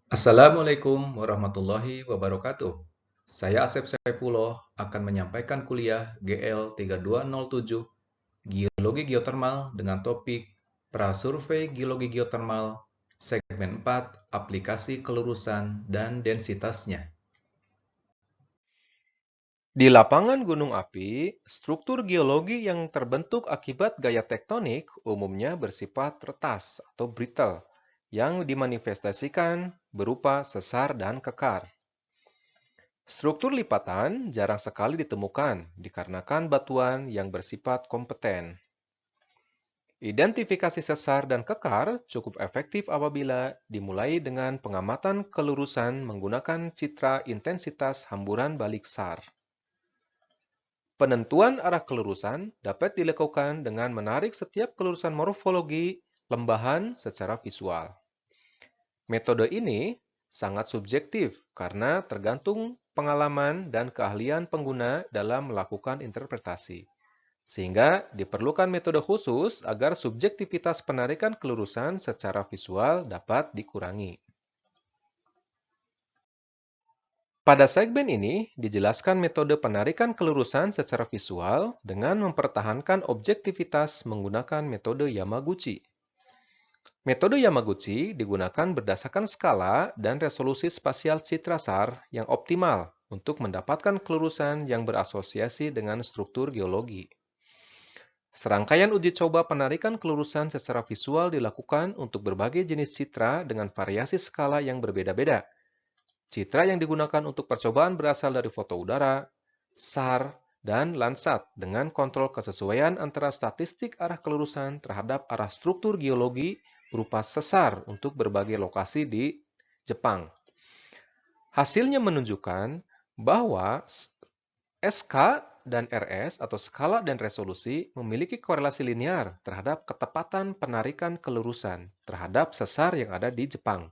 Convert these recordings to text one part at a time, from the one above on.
Assalamualaikum warahmatullahi wabarakatuh. Saya Asep Saipullah akan menyampaikan kuliah GL 3207 Geologi Geotermal dengan topik Prasurvei Geologi Geotermal segmen 4 aplikasi kelurusan dan densitasnya. Di lapangan gunung api, struktur geologi yang terbentuk akibat gaya tektonik umumnya bersifat retas atau brittle, yang dimanifestasikan berupa sesar dan kekar. Struktur lipatan jarang sekali ditemukan dikarenakan batuan yang bersifat kompeten. Identifikasi sesar dan kekar cukup efektif apabila dimulai dengan pengamatan kelurusan menggunakan citra intensitas hamburan balik SAR. Penentuan arah kelurusan dapat dilakukan dengan menarik setiap kelurusan morfologi lembahan secara visual. Metode ini sangat subjektif karena tergantung pengalaman dan keahlian pengguna dalam melakukan interpretasi. Sehingga diperlukan metode khusus agar subjektivitas penarikan kelurusan secara visual dapat dikurangi. Pada segmen ini dijelaskan metode penarikan kelurusan secara visual dengan mempertahankan objektivitas menggunakan metode Yamaguchi. Metode Yamaguchi digunakan berdasarkan skala dan resolusi spasial citra SAR yang optimal untuk mendapatkan kelurusan yang berasosiasi dengan struktur geologi. Serangkaian uji coba penarikan kelurusan secara visual dilakukan untuk berbagai jenis citra dengan variasi skala yang berbeda-beda. Citra yang digunakan untuk percobaan berasal dari foto udara, SAR, dan Landsat dengan kontrol kesesuaian antara statistik arah kelurusan terhadap arah struktur geologi berupa sesar untuk berbagai lokasi di Jepang. Hasilnya menunjukkan bahwa SK dan RS atau skala dan resolusi memiliki korelasi linear terhadap ketepatan penarikan kelurusan terhadap sesar yang ada di Jepang.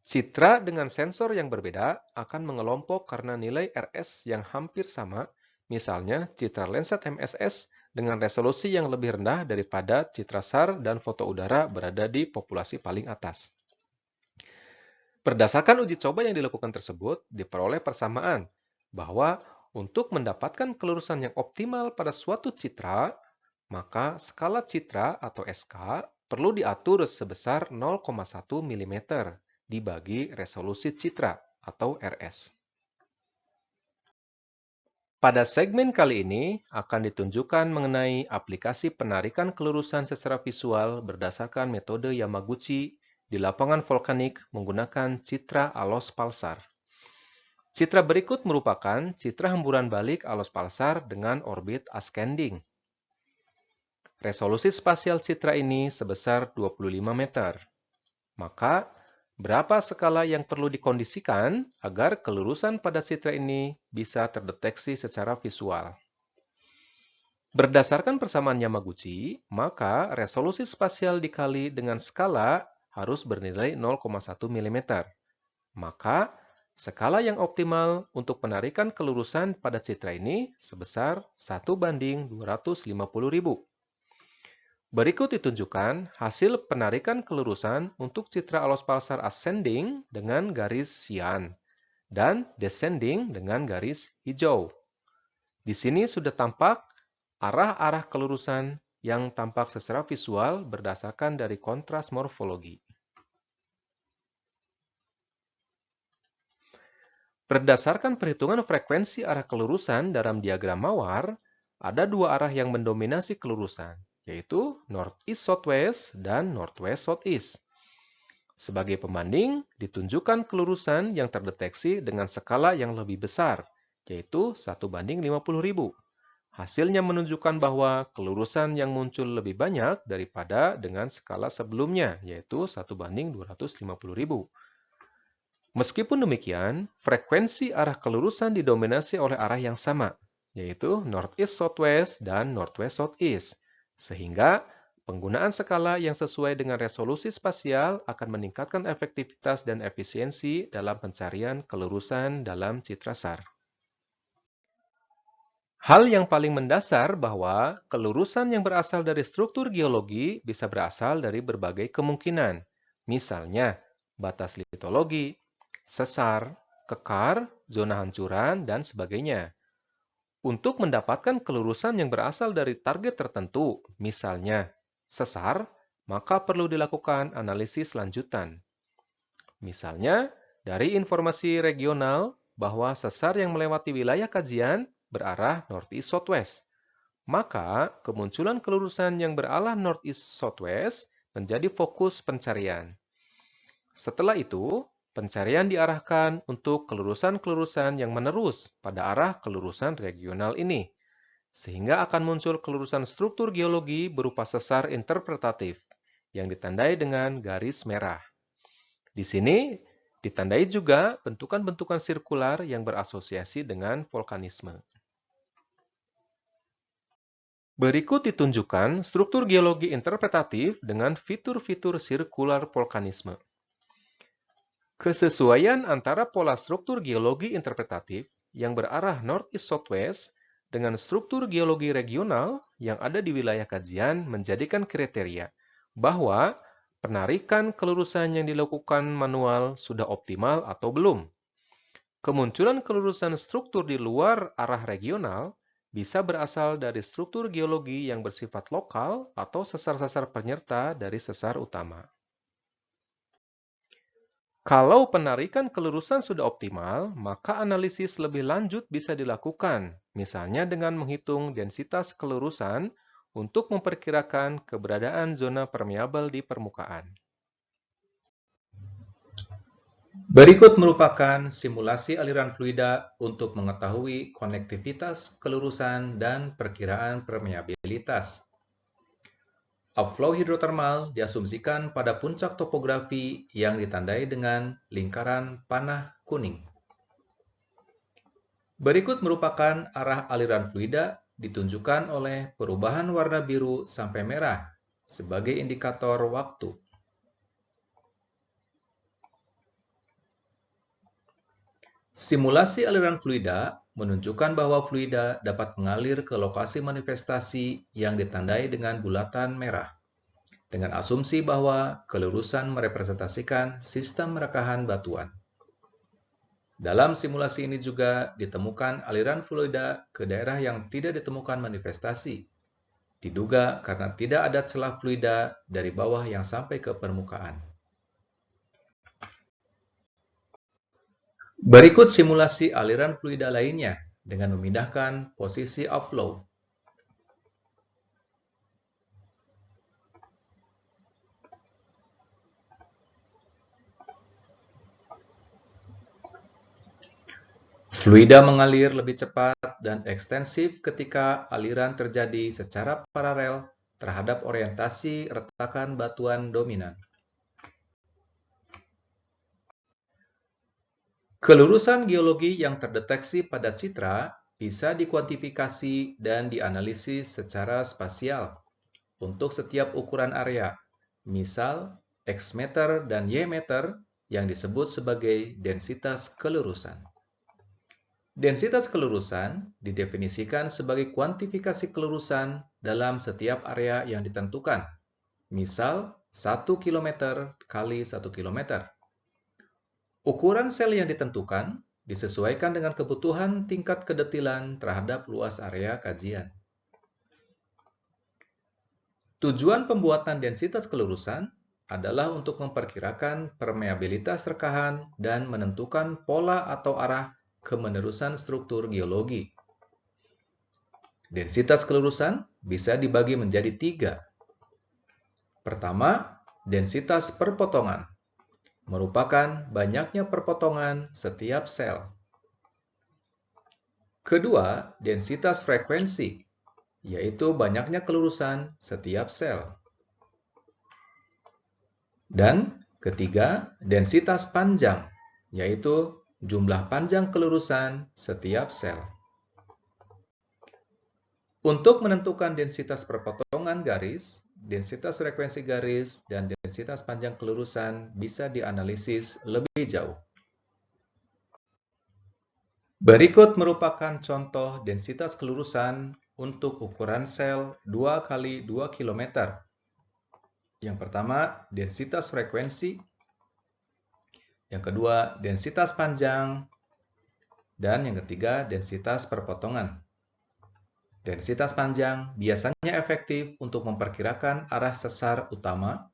Citra dengan sensor yang berbeda akan mengelompok karena nilai RS yang hampir sama, misalnya citra Landsat MSS dengan resolusi yang lebih rendah daripada citra SAR dan foto udara berada di populasi paling atas. Berdasarkan uji coba yang dilakukan tersebut, diperoleh persamaan bahwa untuk mendapatkan kelurusan yang optimal pada suatu citra, maka skala citra atau SK perlu diatur sebesar 0,1 mm dibagi resolusi citra atau RS. Pada segmen kali ini akan ditunjukkan mengenai aplikasi penarikan kelurusan secara visual berdasarkan metode Yamaguchi di lapangan volkanik menggunakan citra alos pulsar. Citra berikut merupakan citra hemburan balik alos pulsar dengan orbit ascending. Resolusi spasial citra ini sebesar 25 meter. Maka, berapa skala yang perlu dikondisikan agar kelurusan pada citra ini bisa terdeteksi secara visual? Berdasarkan persamaan Yamaguchi, maka resolusi spasial dikali dengan skala harus bernilai 0,1 mm. Maka, skala yang optimal untuk penarikan kelurusan pada citra ini sebesar 1:250.000. Berikut ditunjukkan hasil penarikan kelurusan untuk citra alos pulsar ascending dengan garis cyan dan descending dengan garis hijau. Di sini sudah tampak arah-arah kelurusan yang tampak secara visual berdasarkan dari kontras morfologi. Berdasarkan perhitungan frekuensi arah kelurusan dalam diagram mawar, ada dua arah yang mendominasi kelurusan, yaitu northeast-southwest dan northwest-southeast. Sebagai pembanding, ditunjukkan kelurusan yang terdeteksi dengan skala yang lebih besar, yaitu 1:50.000. Hasilnya menunjukkan bahwa kelurusan yang muncul lebih banyak daripada dengan skala sebelumnya, yaitu 1:250.000. Meskipun demikian, frekuensi arah kelurusan didominasi oleh arah yang sama, yaitu northeast-southwest dan northwest-southeast, sehingga penggunaan skala yang sesuai dengan resolusi spasial akan meningkatkan efektivitas dan efisiensi dalam pencarian kelurusan dalam citra SAR. Hal yang paling mendasar bahwa kelurusan yang berasal dari struktur geologi bisa berasal dari berbagai kemungkinan. Misalnya, batas litologi, sesar, kekar, zona hancuran, dan sebagainya. Untuk mendapatkan kelurusan yang berasal dari target tertentu, misalnya sesar, maka perlu dilakukan analisis lanjutan. Misalnya, dari informasi regional bahwa sesar yang melewati wilayah kajian berarah northeast southwest, maka kemunculan kelurusan yang berarah northeast southwest menjadi fokus pencarian. Setelah itu, pencarian diarahkan untuk kelurusan-kelurusan yang menerus pada arah kelurusan regional ini, sehingga akan muncul kelurusan struktur geologi berupa sesar interpretatif yang ditandai dengan garis merah. Di sini ditandai juga bentukan-bentukan sirkular yang berasosiasi dengan vulkanisme. Berikut ditunjukkan struktur geologi interpretatif dengan fitur-fitur sirkular vulkanisme. Kesesuaian antara pola struktur geologi interpretatif yang berarah northeast-southwest dengan struktur geologi regional yang ada di wilayah kajian menjadikan kriteria bahwa penarikan kelurusan yang dilakukan manual sudah optimal atau belum. Kemunculan kelurusan struktur di luar arah regional bisa berasal dari struktur geologi yang bersifat lokal atau sesar-sesar penyerta dari sesar utama. Kalau penarikan kelurusan sudah optimal, maka analisis lebih lanjut bisa dilakukan, misalnya dengan menghitung densitas kelurusan untuk memperkirakan keberadaan zona permeabel di permukaan. Berikut merupakan simulasi aliran fluida untuk mengetahui konektivitas, kelurusan, dan perkiraan permeabilitas. Upflow hidrotermal diasumsikan pada puncak topografi yang ditandai dengan lingkaran panah kuning. Berikut merupakan arah aliran fluida ditunjukkan oleh perubahan warna biru sampai merah sebagai indikator waktu. Simulasi aliran fluida menunjukkan bahwa fluida dapat mengalir ke lokasi manifestasi yang ditandai dengan bulatan merah, dengan asumsi bahwa kelurusan merepresentasikan sistem rekahan batuan. Dalam simulasi ini juga ditemukan aliran fluida ke daerah yang tidak ditemukan manifestasi, diduga karena tidak ada celah fluida dari bawah yang sampai ke permukaan. Berikut simulasi aliran fluida lainnya dengan memindahkan posisi upflow. Fluida mengalir lebih cepat dan ekstensif ketika aliran terjadi secara paralel terhadap orientasi retakan batuan dominan. Kelurusan geologi yang terdeteksi pada citra bisa dikuantifikasi dan dianalisis secara spasial untuk setiap ukuran area, misal X meter dan Y meter yang disebut sebagai densitas kelurusan. Densitas kelurusan didefinisikan sebagai kuantifikasi kelurusan dalam setiap area yang ditentukan, misal 1 km kali 1 km. Ukuran sel yang ditentukan disesuaikan dengan kebutuhan tingkat kedetilan terhadap luas area kajian. Tujuan pembuatan densitas kelurusan adalah untuk memperkirakan permeabilitas rekahan dan menentukan pola atau arah kemenerusan struktur geologi. Densitas kelurusan bisa dibagi menjadi 3. Pertama, densitas perpotongan, merupakan banyaknya perpotongan setiap sel. Kedua, densitas frekuensi, yaitu banyaknya kelurusan setiap sel. Dan ketiga, densitas panjang, yaitu jumlah panjang kelurusan setiap sel. Untuk menentukan densitas perpotongan garis, densitas frekuensi garis, dan densitas panjang kelurusan bisa dianalisis lebih jauh. Berikut merupakan contoh densitas kelurusan untuk ukuran sel 2 kali 2 km. Yang pertama, densitas frekuensi. Yang kedua, densitas panjang. Dan yang ketiga, densitas perpotongan. Densitas panjang biasanya efektif untuk memperkirakan arah sesar utama,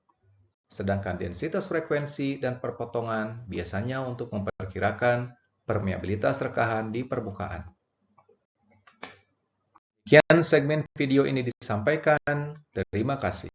sedangkan densitas frekuensi dan perpotongan biasanya untuk memperkirakan permeabilitas rekahan di permukaan. Sekian segmen video ini disampaikan. Terima kasih.